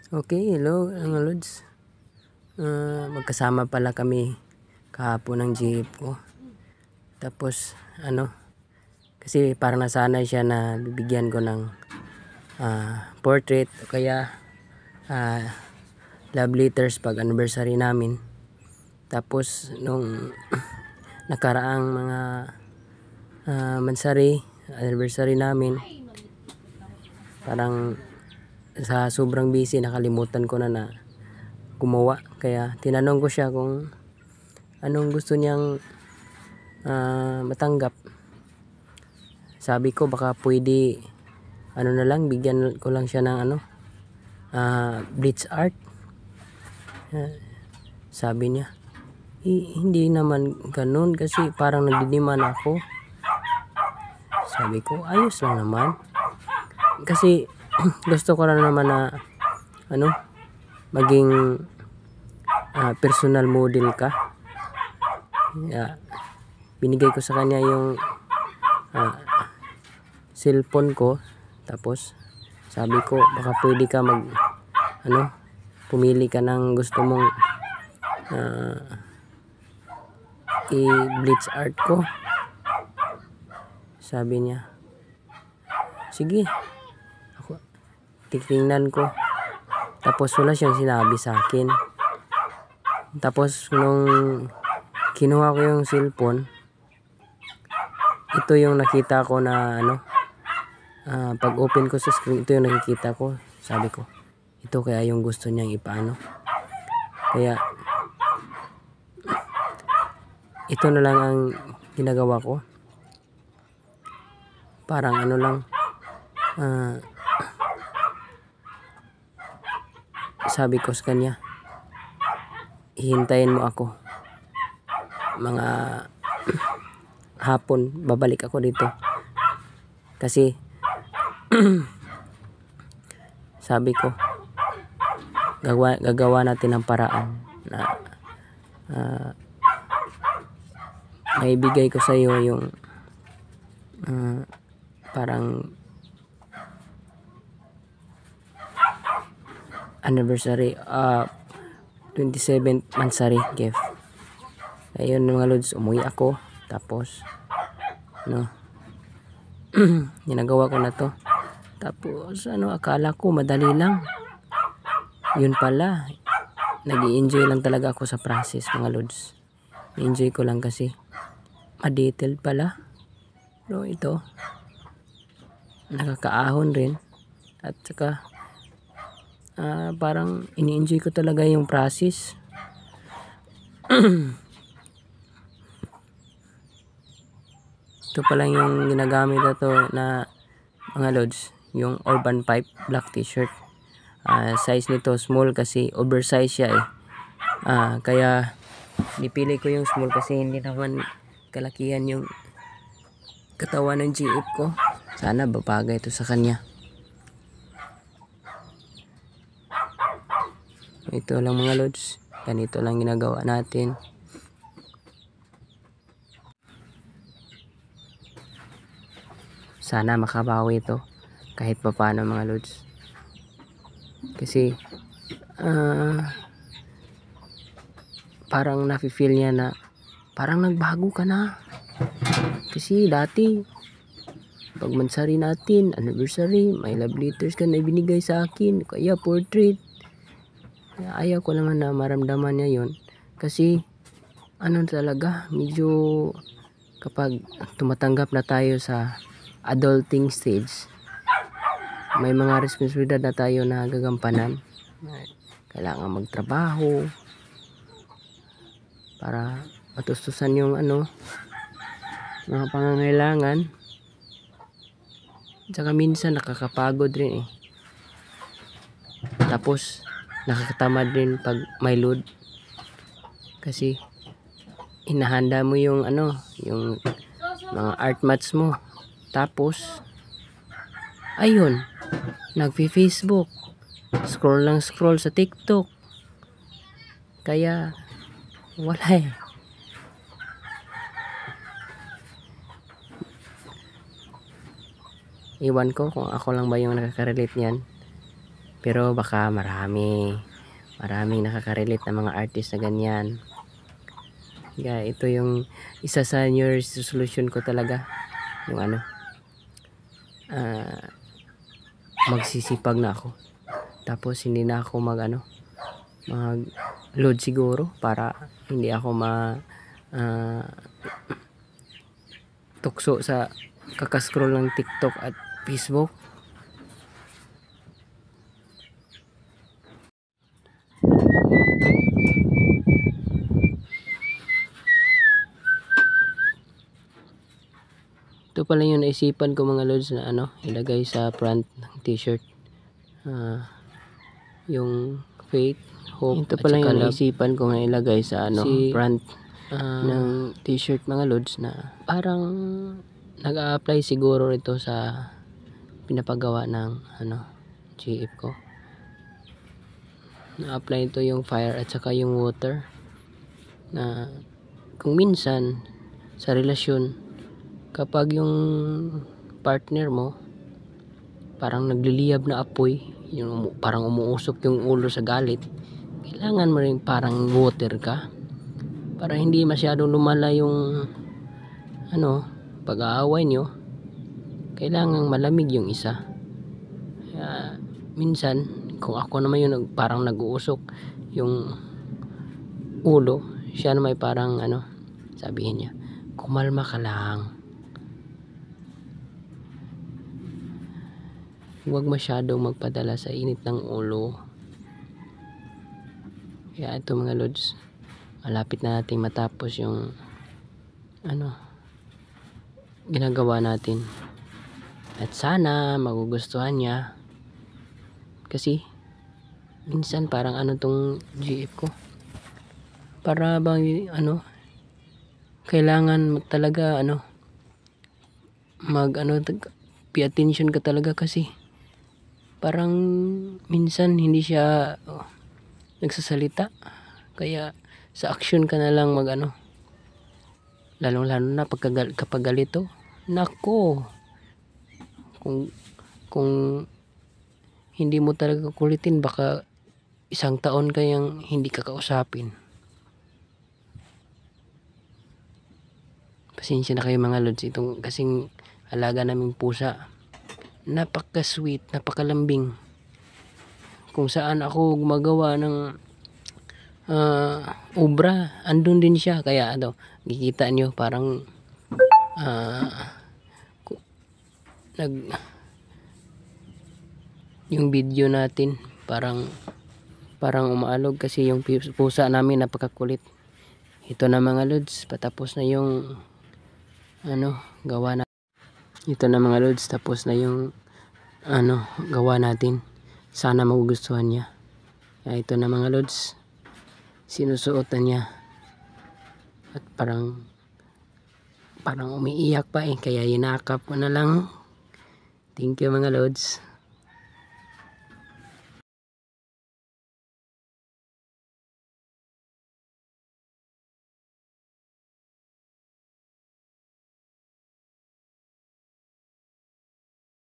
Okay, hello mga lods. Magkasama pala kami kahapon ng jeep ko. Tapos kasi parang nasanay siya na bibigyan ko ng portrait o kaya love letters pag anniversary namin. Tapos nung nakaraang mga anniversary namin, parang sa sobrang busy nakalimutan ko na gumawa. Kaya tinanong ko siya kung anong gusto niyang matanggap. Sabi ko baka pwede na lang, bigyan ko lang siya ng bleach art. Sabi niya hindi naman ganun kasi parang nagdidiman ako. Sabi ko ayos lang naman kasi gusto ko lang naman na maging personal model ka. Binigay ko sa kanya yung cellphone ko. Tapos sabi ko baka pwede ka pumili ka ng gusto mong i-bleach art ko. Sabi niya sige, ako titingnan ko. Tapos wala siyang sinabi sa akin. Tapos nung kinuha ko yung cellphone, ito yung nakita ko na pag open ko sa screen, ito yung nakikita ko. Sabi ko ito kaya yung gusto niyang ipaano. Kaya ito na lang ang ginagawa ko. Parang lang, sabi ko sa kanya hihintayin mo ako mga hapon, babalik ako dito kasi sabi ko gagawa natin ng paraan na maibigay ko sa iyo yung parang anniversary 27th monthsary gift. Ayun mga lods, umuwi ako. Tapos ginagawa ko na to. Tapos akala ko madali lang. Yun pala, nag-i-enjoy lang talaga ako sa process mga lods. Enjoy ko lang kasi ma-detailed pala. Pero ito nakakaahon rin. At saka parang ini-enjoy ko talaga yung process. Ito pa lang yung ginagamit na to na mga lods, yung Urban Pipe black t-shirt. Size nito small kasi oversize siya kaya nipili ko yung small kasi hindi naman kalakihan yung katawan ng GF ko. Sana babagay ito sa kanya. Ito lang mga lods, ganito lang ginagawa natin. Sana makabawi ito kahit papaano mga lods. Kasi parang nafe-feel niya na parang nagbago ka na. Kasi dati pag mansari natin, anniversary, may love letters ka na ibinigay sa akin, kaya portrait. Ayaw ko naman na maramdaman niya yun. Kasi talaga, medyo kapag tumatanggap na tayo sa adulting stage, may mga responsibilidad na tayo na gagampanan. Kailangan magtrabaho para matustusan yung mga pangangailangan. Tsaka minsan nakakapagod rin Tapos nakakatamad din pag may load. Kasi inahanda mo yung yung mga art mats mo. Tapos ayun, nagfi-Facebook, scroll lang scroll sa TikTok. Kaya wala Iwan ko kung ako lang ba yung nakaka-relate niyan. Pero baka maraming nakaka-relate na mga artist na ganyan. Kaya ito yung isa sa New Year's resolution ko talaga. Yung ano, magsisipag na ako. Tapos hindi na ako mag load siguro para hindi ako tukso sa kakascroll ng TikTok at Facebook. Ito pala yung naisipan ko mga lods na ilagay sa front ng t-shirt. Yung faith, hope. Ito pala yung naisipan ko na ilagay sa front ng t-shirt mga lods, na parang nag-a-apply siguro ito sa pinapagawa ng GF ko. Na-apply ito yung fire at saka yung water, na kung minsan sa relasyon, kapag yung partner mo parang nagliliyab na apoy, yung parang umuusok yung ulo sa galit, kailangan mo rin parang water ka para hindi masyadong lumala yung pag-aaway nyo. Kailangan malamig yung isa. Kaya minsan kung ako naman yung parang nag-uusok yung ulo, siya naman parang sabihin niya, kumalma ka lang, huwag masyadong magpadala sa init ng ulo. Kaya ito mga lods, malapit na nating matapos yung ginagawa natin, at sana magugustuhan niya. Kasi minsan parang tong GF ko, para bang kailangan talaga pay attention ka talaga, kasi parang minsan hindi siya nagsasalita, kaya sa action ka na lang lalo na kapag galito. Nako, kung hindi mo talaga kulitin, baka isang taon kayang hindi ka kausapin. Pasensya na kayo mga lods, itong kasing alaga naming pusa, napaka-sweet, napakalambing. Kung saan ako gumagawa ng obra, andun din siya. Kaya kikita nyo parang yung video natin parang umaalog, kasi yung pusa namin napakakulit. Ito na mga lods, patapos na yung gawa na. Ito na mga lods, tapos na yung gawa natin. Sana magugustuhan niya. Ito na mga lods, sinusuotan niya at parang umiiyak pa kaya yinakap ko na lang. Thank you mga lods.